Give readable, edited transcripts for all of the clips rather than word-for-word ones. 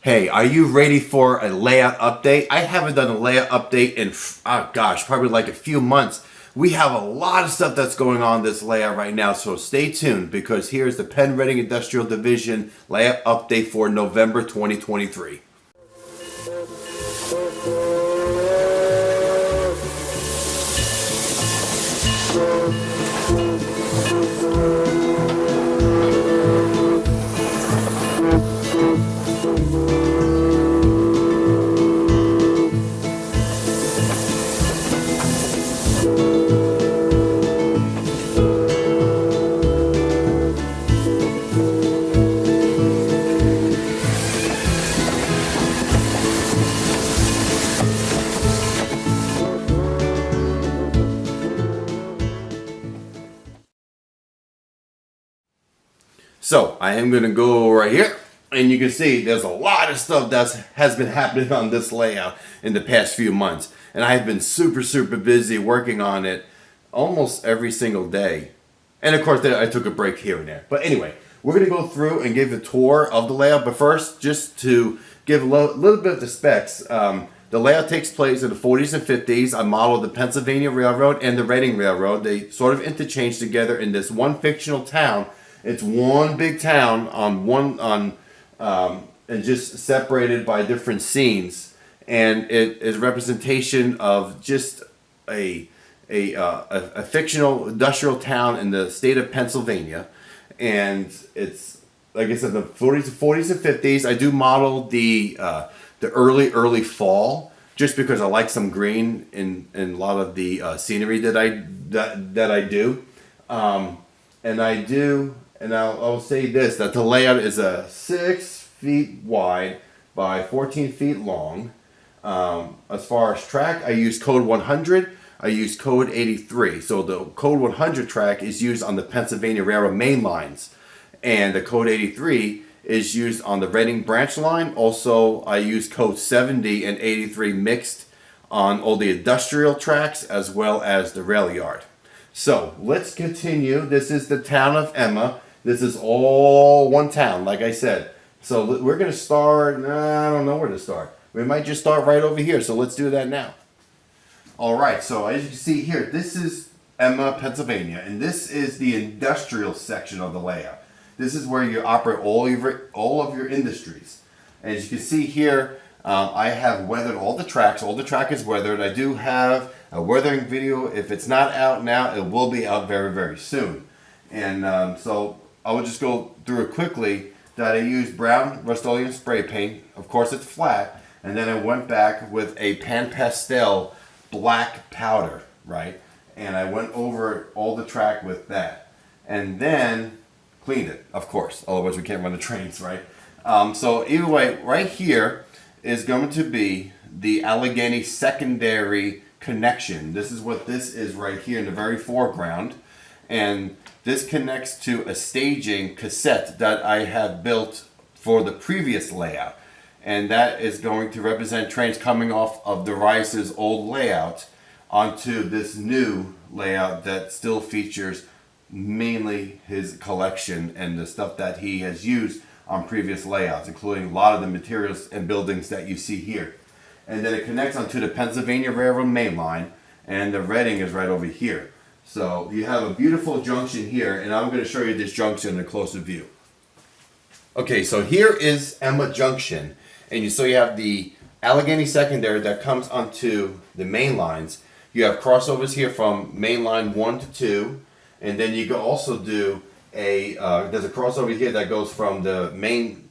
Hey, are you ready for a layout update? I haven't done a layout update in, oh gosh, probably like a few months. We have a lot of stuff that's going on in this layout right now, so stay tuned because here's the Penn-Reading Industrial Division layout update for November 2023. So I am going to go right here, and you can see there's a lot of stuff that has been happening on this layout in the past few months. And I have been super busy working on it almost every single day. And of course, I took a break here and there. But anyway, we're going to go through and give a tour of the layout. But first, just to give a little bit of the specs. The layout takes place in the 40s and 50s. I modeled the Pennsylvania Railroad and the Reading Railroad. They sort of interchange together in this one fictional town. It's one big town and just separated by different scenes, and it is a representation of just a fictional industrial town in the state of Pennsylvania, and it's like I said, the 40s and 50s. I do model the early fall just because I like some green in a lot of the scenery that I do, and I do. And I'll say this, that the layout is a 6 feet wide by 14 feet long. As far as track, I use code 100. I use code 83. So the code 100 track is used on the Pennsylvania Railroad main lines. And the code 83 is used on the Reading branch line. Also, I use code 70 and 83 mixed on all the industrial tracks as well as the rail yard. So let's continue. This is the town of Emma. This is all one town, like I said. So we're going to start, I don't know where to start. We might just start right over here, so let's do that now. All right, so as you can see here, this is Emma, Pennsylvania, and this is the industrial section of the layout. This is where you operate all of your industries. And as you can see here, I have weathered all the tracks. All the track is weathered. I do have a weathering video. If it's not out now, it will be out very soon. And so I will just go through it quickly. That I used brown Rust-Oleum spray paint. Of course, it's flat. And then I went back with a pan pastel black powder, right? And I went over all the track with that. And then cleaned it, of course. Otherwise, we can't run the trains, right? So either way, right here is going to be the Allegheny secondary connection. This is what this is right here in the very foreground. And this connects to a staging cassette that I have built for the previous layout. And that is going to represent trains coming off of Darius's old layout onto this new layout that still features mainly his collection and the stuff that he has used on previous layouts, including a lot of the materials and buildings that you see here. And then it connects onto the Pennsylvania Railroad main line, and the Reading is right over here. So you have a beautiful junction here, and I'm going to show you this junction in a closer view. Okay, so here is Emma Junction, and so you have the Allegheny secondary that comes onto the main lines. You have crossovers here from main line 1 to 2, and then you can also do there's a crossover here that goes from the main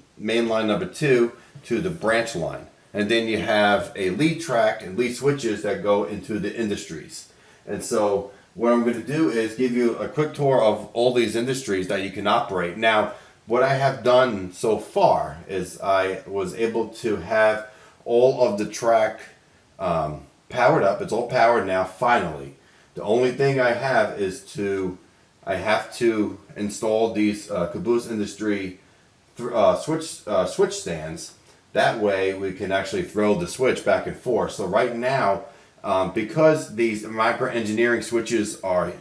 line number 2 to the branch line. And then you have a lead track and lead switches that go into the industries. And so what I'm going to do is give you a quick tour of all these industries that you can operate. Now, what I have done so far is I was able to have all of the track powered up. It's all powered now, finally. The only thing I have is I have to install these Caboose Industry switch stands. That way we can actually throw the switch back and forth. So right now, because these micro engineering switches are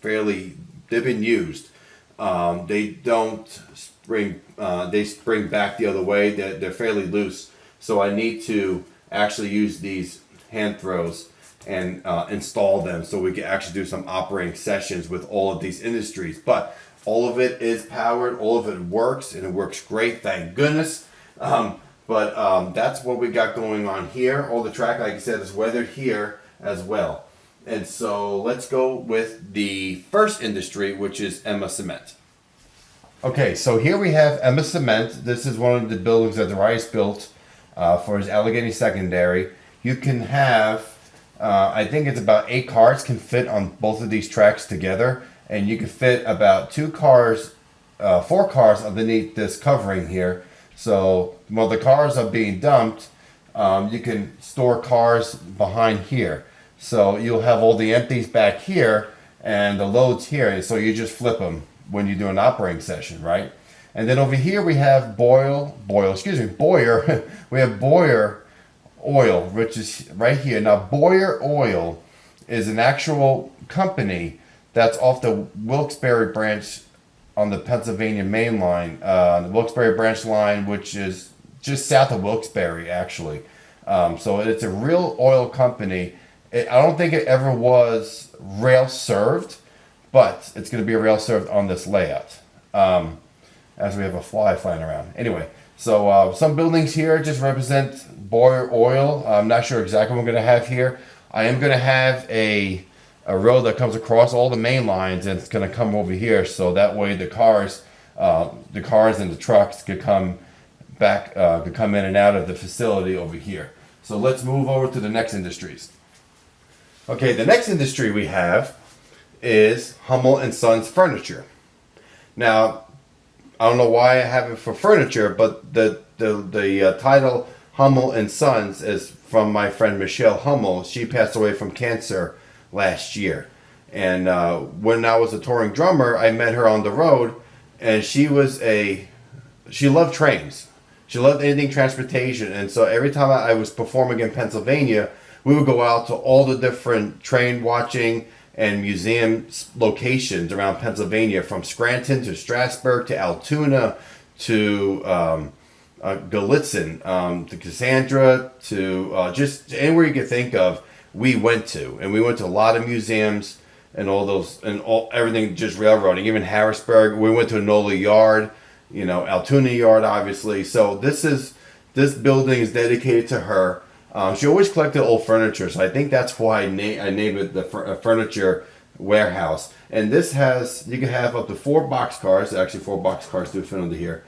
they've been used. They don't spring back the other way. They're fairly loose, so I need to actually use these hand throws and install them so we can actually do some operating sessions with all of these industries. But all of it is powered, all of it works, and it works great, thank goodness. But that's what we got going on here. All the track, like I said, is weathered here as well. And so let's go with the first industry, which is Emma Cement. Okay, so here we have Emma Cement. This is one of the buildings that Darius built for his Allegheny Secondary. You can have, I think it's about 8 cars can fit on both of these tracks together. And you can fit about 4 cars underneath this covering here. So while the cars are being dumped, you can store cars behind here. So you'll have all the empties back here and the loads here. And so you just flip them when you do an operating session, right? And then over here we have Boyer. We have Boyer Oil, which is right here. Now Boyer Oil is an actual company that's off the Wilkes-Barre branch on the Pennsylvania main line, the Wilkes-Barre branch line, which is just south of Wilkes-Barre, actually. So it's a real oil company. I don't think it ever was rail served, but it's going to be rail served on this layout. As we have a fly flying around. Anyway, so some buildings here just represent Boyer Oil. I'm not sure exactly what I'm going to have here. I am going to have a road that comes across all the main lines, and it's going to come over here, so that way the cars and the trucks could come back, could come in and out of the facility over here. So let's move over to the next industries. Okay, the next industry we have is Hummel and Sons Furniture. Now, I don't know why I have it for furniture, but the title Hummel and Sons is from my friend Michelle Hummel. She passed away from cancer last year. And when I was a touring drummer, I met her on the road, and she loved trains. She loved anything transportation. And so every time I was performing in Pennsylvania, we would go out to all the different train watching and museum locations around Pennsylvania, from Scranton to Strasburg to Altoona to Gallitzin, to Cassandra, to just anywhere you could think of, we went to. And we went to a lot of museums and all those, and everything just railroading. Even Harrisburg, we went to Enola Yard, Altoona Yard, obviously. So this building is dedicated to her. She always collected old furniture, so I think that's why I named it the Furniture Warehouse. And this you can have up to 4 boxcars. Actually, 4 boxcars do fit under here,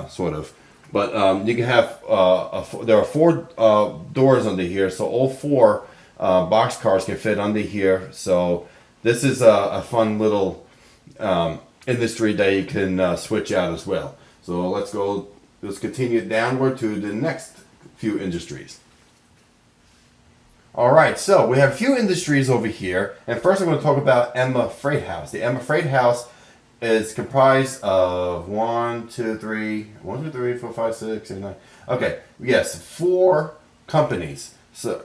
sort of. But you can have, there are 4 doors under here, so all 4 boxcars can fit under here. So this is a fun little industry that you can switch out as well. So let's continue downward to the next few industries. All right, so we have a few industries over here, and first I'm going to talk about Emma Freight House. The Emma Freight House is comprised of 1, 2, 3, 4, 5, 6, 7, 9. Okay, yes, 4 companies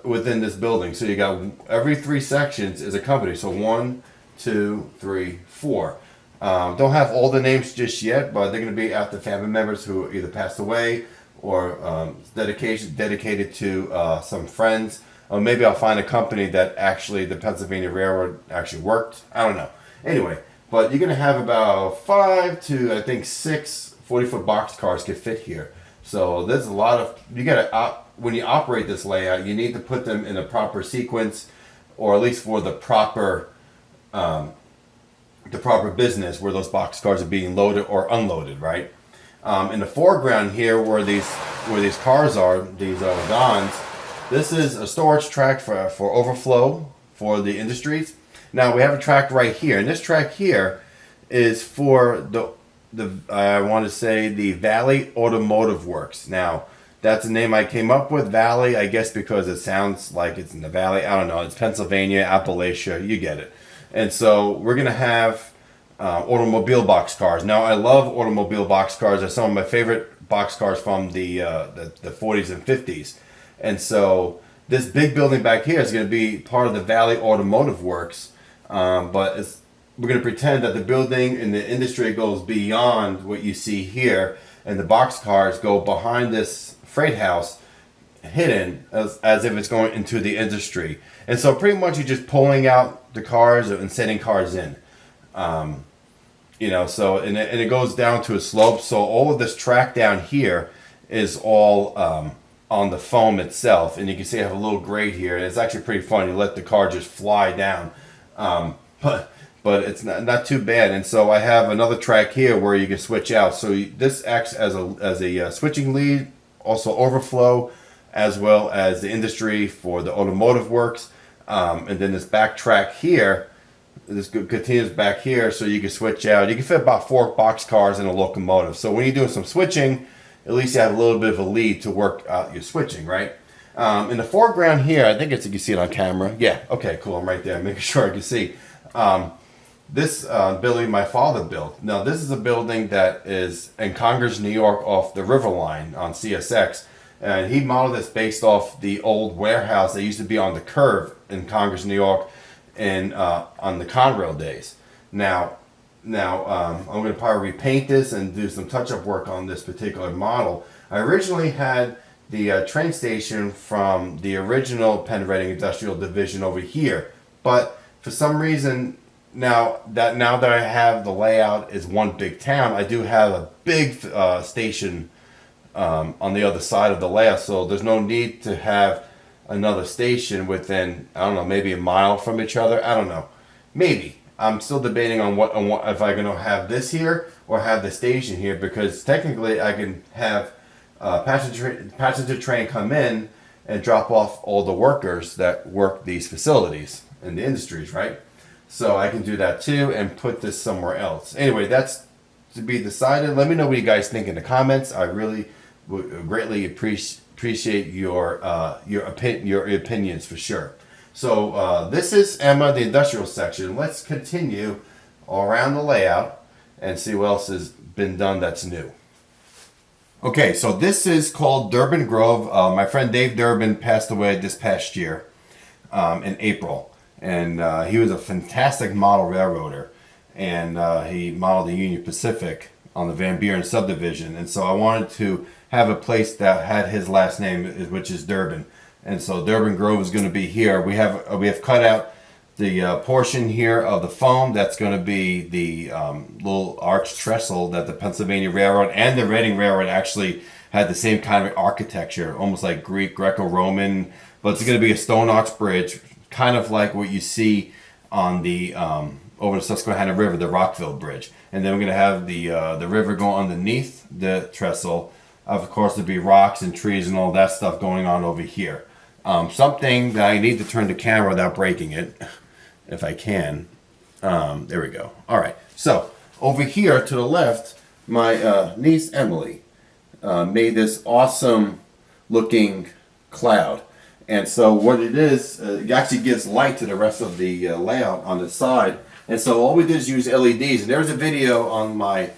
within this building. So you got every 3 sections is a company. So 1, 2, 3, 4. Don't have all the names just yet, but they're going to be after family members who either passed away or dedicated to some friends. Or maybe I'll find a company that actually the Pennsylvania Railroad actually worked. I don't know. Anyway, but you're going to have about 5 to, I think, 6 40-foot boxcars can fit here. So there's a lot of, when you operate this layout, you need to put them in a proper sequence, or at least for the proper business where those boxcars are being loaded or unloaded, right? In the foreground here, where these cars are, these wagons, this is a storage track for overflow for the industries. Now we have a track right here, and this track here is for the I want to say the Valley Automotive Works. Now that's a name I came up with, Valley, I guess because it sounds like it's in the valley. I don't know. It's Pennsylvania, Appalachia, you get it. And so we're gonna have automobile boxcars. Now I love automobile boxcars. They're some of my favorite boxcars from the 40s and 50s. And so this big building back here is going to be part of the Valley Automotive Works, but we're going to pretend that the building and the industry goes beyond what you see here, and the box cars go behind this freight house, hidden as if it's going into the industry. And so pretty much you're just pulling out the cars and sending cars in. So and it goes down to a slope. So all of this track down here is all on the foam itself, and you can see I have a little grate here, and it's actually pretty fun. You let the car just fly down, but it's not too bad. And so I have another track here where you can switch out. So this acts as a switching lead, also overflow, as well as the industry for the automotive works, and then this back track here. This continues back here, so you can switch out. You can fit about 4 box cars in a locomotive. So when you're doing some switching, at least you have a little bit of a lead to work out your switching, right? In the foreground here, I think you can see it on camera. Yeah, okay, cool. I'm right there, making sure I can see. This building my father built. Now, this is a building that is in Congers, New York, off the River Line on CSX. And he modeled this based off the old warehouse that used to be on the curve in Congers, New York, and on the Conrail days. Now I'm going to probably repaint this and do some touch-up work on this particular model. I originally had the train station from the original Penn-Reading Industrial Division over here, but for some reason now that I have the layout is one big town, I do have a big station on the other side of the layout, so there's no need to have another station within, I don't know, maybe a mile from each other. I don't know. Maybe. I'm still debating on what if I'm going to have this here or have the station here, because technically I can have passenger train come in and drop off all the workers that work these facilities in the industries, right? So I can do that too and put this somewhere else. Anyway, that's to be decided. Let me know what you guys think in the comments. I really would greatly appreciate your opinions for sure. So this is Emma, the industrial section. Let's continue around the layout and see what else has been done that's new. Okay, so this is called Durban Grove. My friend Dave Durbin passed away this past year in April, and he was a fantastic model railroader, and he modeled the Union Pacific on the Van Buren subdivision. And so I wanted to have a place that had his last name, which is Durban. And so Durban Grove is going to be here. We have cut out the portion here of the foam. That's going to be the little arch trestle that the Pennsylvania Railroad and the Reading Railroad actually had the same kind of architecture, almost like Greco-Roman. But it's going to be a stone arch bridge, kind of like what you see on the over the Susquehanna River, the Rockville Bridge. And then we're going to have the river go underneath the trestle. Of course, there'll be rocks and trees and all that stuff going on over here. Something that I need to turn the camera without breaking it, if I can. There we go. All right. So over here to the left, my niece Emily made this awesome looking cloud. And so what it is, it actually gives light to the rest of the layout on the side. And so all we did is use LEDs. And there's a video on my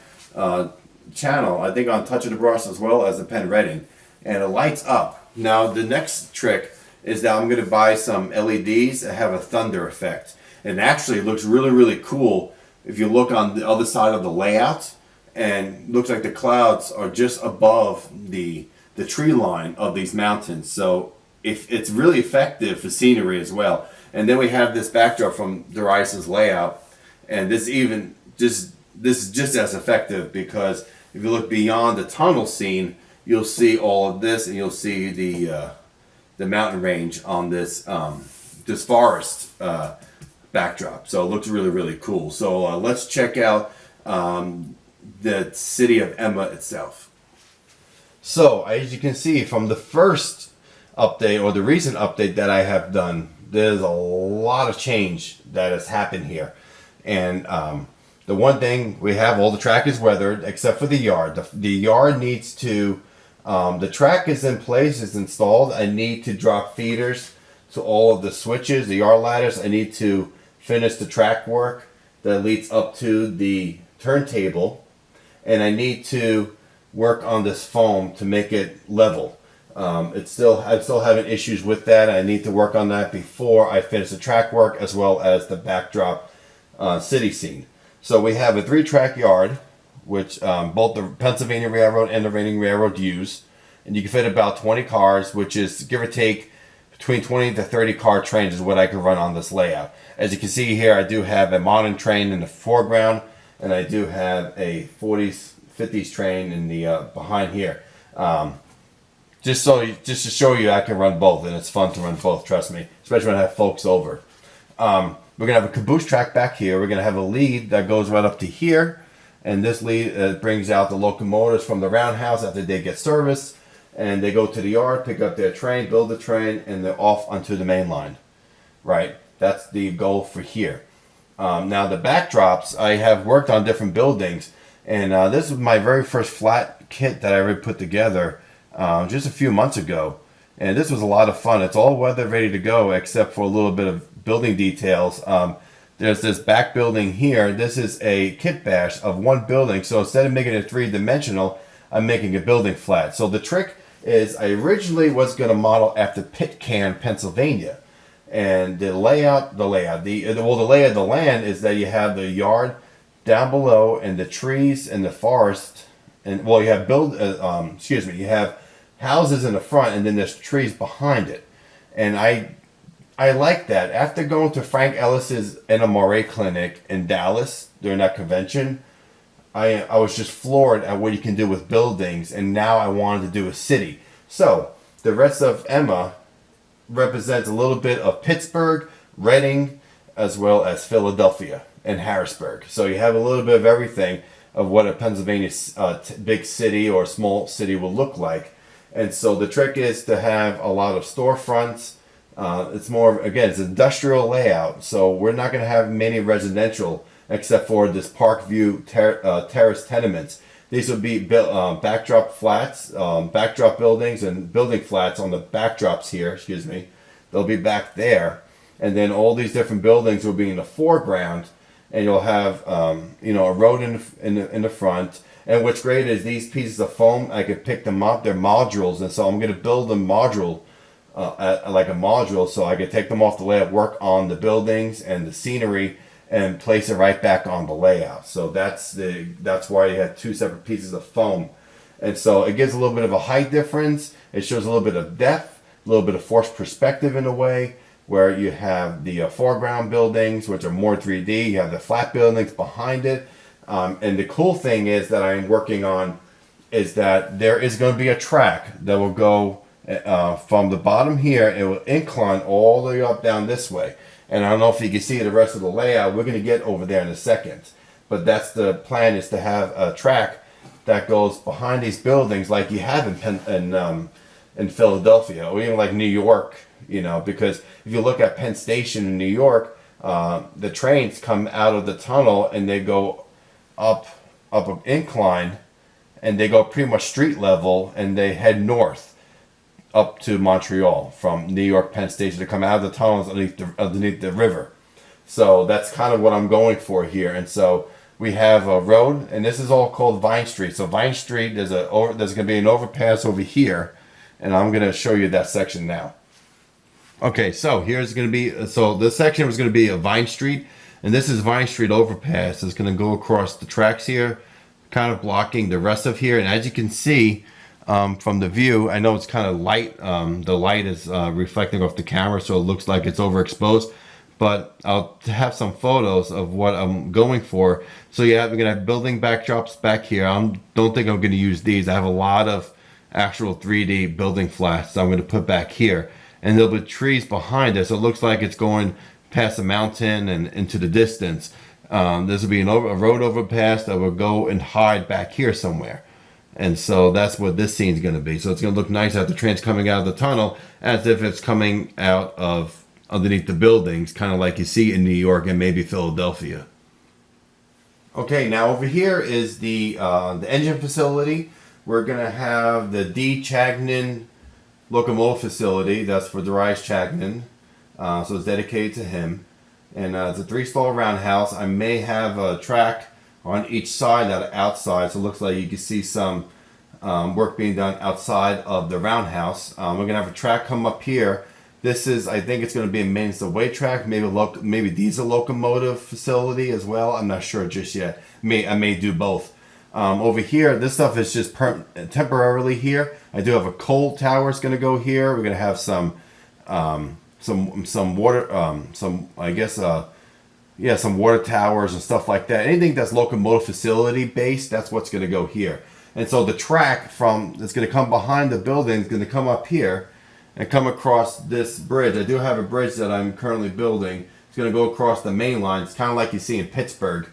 channel, I think on Touch of the Brush as well as the Penn-Reading, and it lights up. Now the next trick is that I'm going to buy some LEDs that have a thunder effect, and actually it looks really cool if you look on the other side of the layout, and looks like the clouds are just above the tree line of these mountains. So if it's really effective for scenery as well. And then we have this backdrop from Darius's layout, and this is just as effective, because if you look beyond the tunnel scene, you'll see all of this, and you'll see the mountain range on this this forest backdrop. So it looks really cool. So let's check out the city of Emma itself. So as you can see from the first update, or the recent update that I have done, there's a lot of change that has happened here. And the one thing we have, all the track is weathered except for the yard. The yard needs to, the track is in place, it's installed. I need to drop feeders to all of the switches, the yard ladders. I need to finish the track work that leads up to the turntable. And I need to work on this foam to make it level. I'm still having issues with that. I need to work on that before I finish the track work, as well as the backdrop city scene. So we have a 3-track yard, which both the Pennsylvania Railroad and the Reading Railroad use. And you can fit about 20 cars, which is give or take between 20 to 30 car trains is what I can run on this layout. As you can see here, I do have a modern train in the foreground, and I do have a 40s, 50s train in the behind here. Just to show you, I can run both, and it's fun to run both. Trust me, especially when I have folks over. We're gonna have a caboose track back here. We're gonna have a lead that goes right up to here, and this lead brings out the locomotives from the roundhouse after they get serviced. And they go to the yard, pick up their train, build the train, and they're off onto the main line. Right? That's the goal for here. Now the backdrops, I have worked on different buildings, and this was my very first flat kit that I ever put together just a few months ago. And this was a lot of fun. It's all weather ready to go except for a little bit of building details. There's this back building here. This is a kit bash of one building. So instead of making it 3-dimensional, I'm making a building flat. So the trick is I originally was going to model after Pitcairn, Pennsylvania. And the layout of the land is that you have the yard down below and the trees and the forest. And well, you have you have houses in the front and then there's trees behind it. And I like that. After going to Frank Ellis's NMRA clinic in Dallas during that convention, I was just floored at what you can do with buildings, and now I wanted to do a city. So the rest of Emma represents a little bit of Pittsburgh, Reading, as well as Philadelphia and Harrisburg. So you have a little bit of everything of what a Pennsylvania big city or small city will look like. And so the trick is to have a lot of storefronts. It's more, again, it's industrial layout. So we're not going to have many residential except for this Parkview terrace tenements. These will be backdrop flats, backdrop buildings and building flats on the backdrops here, They'll be back there. And then all these different buildings will be in the foreground, and you'll have a road in the front. And what's great is these pieces of foam, I could pick them up, they're modules, and so I'm going to build a module, like a module, so I could take them off the layout, work on the buildings and the scenery, and place it right back on the layout. So that's why you have 2 separate pieces of foam. And so it gives a little bit of a height difference. It shows a little bit of depth, a little bit of forced perspective in a way, where you have the foreground buildings, which are more 3D. You have the flat buildings behind it. And the cool thing is that I'm working on is that there is going to be a track that will go from the bottom here. It will incline all the way up down this way. And I don't know if you can see the rest of the layout. We're going to get over there in a second. But that's the plan, is to have a track that goes behind these buildings like you have in Philadelphia, or even like New York, because if you look at Penn Station in New York, the trains come out of the tunnel and they go up an incline, and they go pretty much street level, and they head north up to Montreal from New York Penn Station to come out of the tunnels underneath the river. So that's kind of what I'm going for here. And so we have a road, and this is all called Vine Street. So Vine Street, there's going to be an overpass over here, and I'm going to show you that section now. Okay, so here's going to be, so this section was going to be a Vine Street, and this is Vine Street overpass. It's going to go across the tracks here, kind of blocking the rest of here. And as you can see, from the view, I know it's kind of light. The light is reflecting off the camera, so it looks like it's overexposed. But I'll have some photos of what I'm going for. So yeah, we're gonna have building backdrops back here. I don't think I'm gonna use these. I have a lot of actual 3D building flats that I'm gonna put back here, and there'll be trees behind it. So it looks like it's going past the mountain and into the distance. This will be a road overpass that will go and hide back here somewhere. And so that's what this scene is going to be. So it's going to look nice as the train's coming out of the tunnel, as if it's coming out of underneath the buildings, kind of like you see in New York and maybe Philadelphia. Okay, now over here is the engine facility. We're going to have the D. Chagnon locomotive facility. That's for Darius Chagnon. So it's dedicated to him. And it's a 3-stall roundhouse. I may have a track on each side that are outside, so it looks like you can see some work being done outside of the roundhouse. We're gonna have a track come up here This is, I think it's going to be a maintenance of way track, maybe diesel locomotive facility as well. I'm not sure just yet. I may do both. Over here, this stuff is just temporarily here. I do have a coal tower is going to go here. We're going to have some water, some water towers and stuff like that. Anything that's locomotive facility based, that's what's going to go here. And so the track that's going to come behind the building is going to come up here and come across this bridge. I do have a bridge that I'm currently building. It's going to go across the main line. It's kind of like you see in Pittsburgh.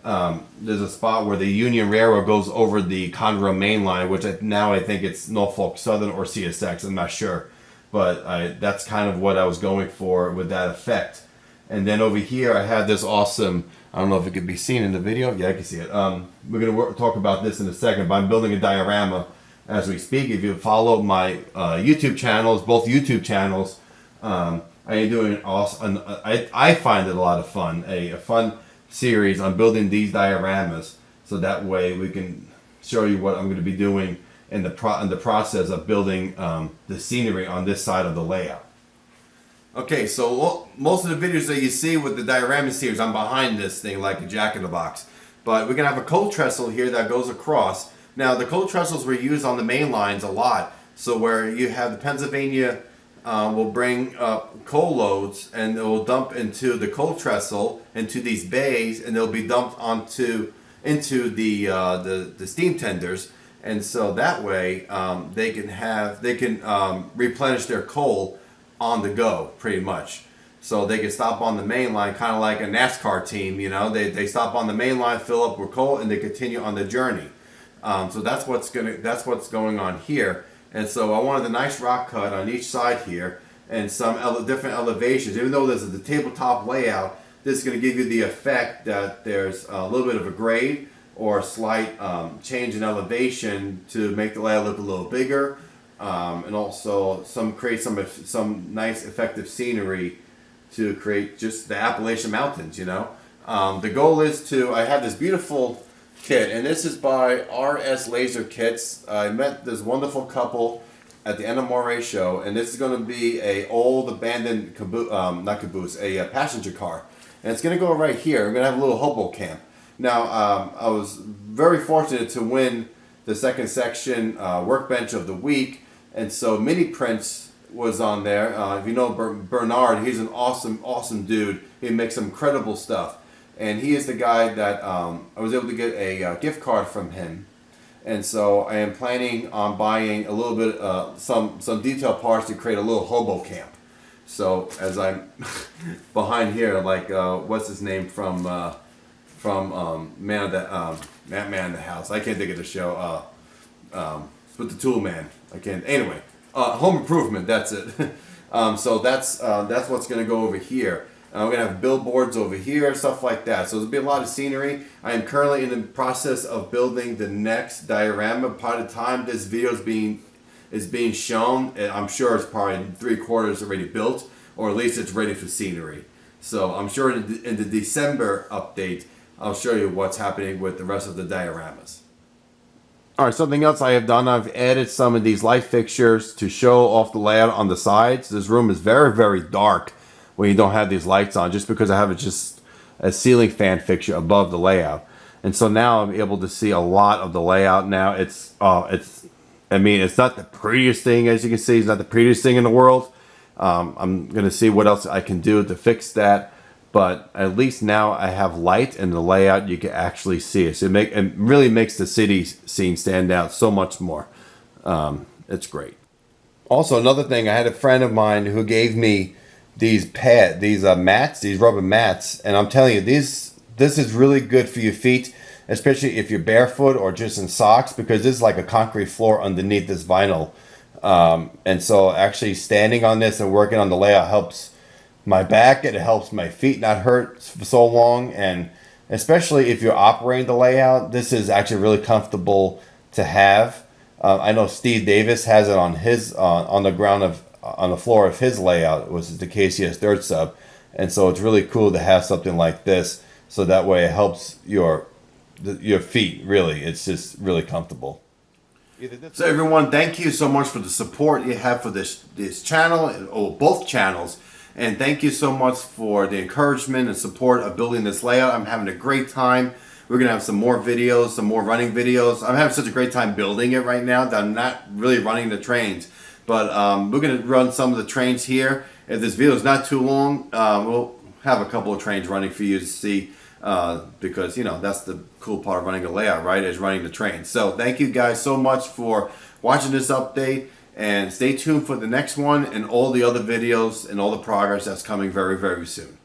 There's a spot where the Union Railroad goes over the Conroe main line, which I think it's Norfolk Southern or CSX. I'm not sure. But that's kind of what I was going for with that effect. And then over here, I have this awesome, I don't know if it could be seen in the video. Yeah, I can see it. We're going to talk about this in a second, but I'm building a diorama as we speak. If you follow my YouTube channels, both YouTube channels, I am doing awesome. I find it a lot of fun, a fun series on building these dioramas, so that way we can show you what I'm going to be doing in the process of building the scenery on this side of the layout. Okay, so most of the videos that you see with the diorama series, I'm behind this thing like a jack in the box. But we're going to have a coal trestle here that goes across. Now, the coal trestles were used on the main lines a lot. So where you have the Pennsylvania will bring up coal loads, and it will dump into the coal trestle, into these bays, and they'll be dumped into the steam tenders. And so that way they can replenish their coal on the go, pretty much. So they can stop on the main line, kind of like a NASCAR team, you know. They stop on the main line, fill up with coal, and they continue on the journey. So that's what's going on here. And so I wanted a nice rock cut on each side here, and some different elevations. Even though this is the tabletop layout, this is going to give you the effect that there's a little bit of a grade or a slight change in elevation to make the layout look a little bigger. And also create some nice effective scenery to create just the Appalachian Mountains, you know. The goal is I have this beautiful kit, and this is by RS Laser Kits. I met this wonderful couple at the NMRA show, and this is going to be a old abandoned a passenger car. And it's going to go right here. I'm going to have a little hobo camp. Now, I was very fortunate to win the second section workbench of the week. And so Mini Prince was on there. If you know Bernard, he's an awesome dude. He makes some incredible stuff. And he is the guy that I was able to get a gift card from him. And so I am planning on buying a little bit, some detail parts to create a little hobo camp. So as I'm behind here, like what's his name from Man of the House? I can't think of the show. With the Tool Man. I can't. Anyway, Home Improvement. That's it. So that's what's going to go over here. We're going to have billboards over here, stuff like that. So there'll be a lot of scenery. I am currently in the process of building the next diorama. By the time this video is being shown, I'm sure it's probably 3/4 already built, or at least it's ready for scenery. So I'm sure in the December update, I'll show you what's happening with the rest of the dioramas. Alright, something else I have done, I've added some of these light fixtures to show off the layout on the sides. This room is very, very dark when you don't have these lights on, just because I have just a ceiling fan fixture above the layout. And so now I'm able to see a lot of the layout now. It's not the prettiest thing, as you can see. It's not the prettiest thing in the world. I'm going to see what else I can do to fix that. But at least now I have light in the layout. You can actually see it. So it really makes the city scene stand out so much more. It's great. Also, another thing, I had a friend of mine who gave me these mats, these rubber mats. And I'm telling you, this is really good for your feet, especially if you're barefoot or just in socks, because this is like a concrete floor underneath this vinyl. And so actually standing on this and working on the layout helps my back, it helps my feet not hurt for so long, and especially if you're operating the layout, this is actually really comfortable to have. I know Steve Davis has it on his on the floor of his layout, which is the KCS Dirt Sub, and so it's really cool to have something like this, so that way it helps your feet. Really, it's just really comfortable. So everyone, thank you so much for the support you have for this channel, or both channels. And thank you so much for the encouragement and support of building this layout. I'm having a great time. We're going to have some more videos, some more running videos. I'm having such a great time building it right now that I'm not really running the trains. But we're going to run some of the trains here. If this video is not too long, we'll have a couple of trains running for you to see. Because, you know, that's the cool part of running a layout, right? Is running the trains. So thank you guys so much for watching this update. And stay tuned for the next one and all the other videos and all the progress that's coming very, very soon.